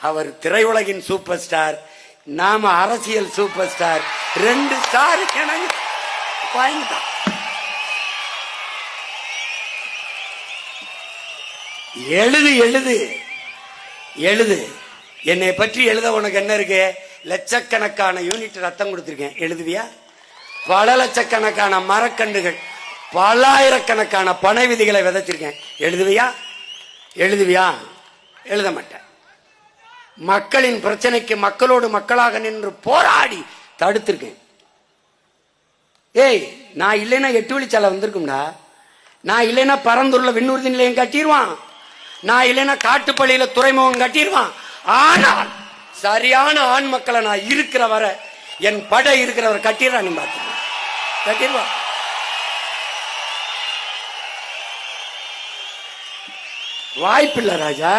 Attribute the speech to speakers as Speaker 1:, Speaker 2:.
Speaker 1: அவர் திரையுலகின் super star, நாம அரசியல் super star. 2 star வாங்கிட்டான். எழுது எழுது எழுது. என்னை பற்றி எழுத உனக்கு என்ன இருக்கு? லட்சக்கணக்கான யூனிட் ரத்தம் கொடுத்திருக்கேன், எழுதுவியா? பல லட்சக்கணக்கான மரக்கண்டுகள், பல ஆயிரக்கணக்கான பனை விதிகளை விதைச்சிருக்கேன், எழுதுவியா? எழுதுவியா? எழுத மாட்டேன். மக்களின் பிரச்சனைக்கு மக்களோடு மக்களாக நின்று போராடி தடுத்திருக்கேன். ஏய், நான் இல்லைன்னா 8 வழிச்சாலை வந்திருக்கும்டா. நான் இல்லைன்னா பரந்தூர்ல விண்ணூர்தி நிலையம் கட்டிடுவான். நான் இல்லைன்னா காட்டுப்பள்ளியில துறைமுகம் கட்டிடுவான். ஆனால் சரியான ஆண் மக்களை நான் இருக்கிற வர, என் படை இருக்கிறவர் கட்டிடுறான். நீ பார்த்து கட்டிடுவான். வாய்ப்பில்லை ராஜா.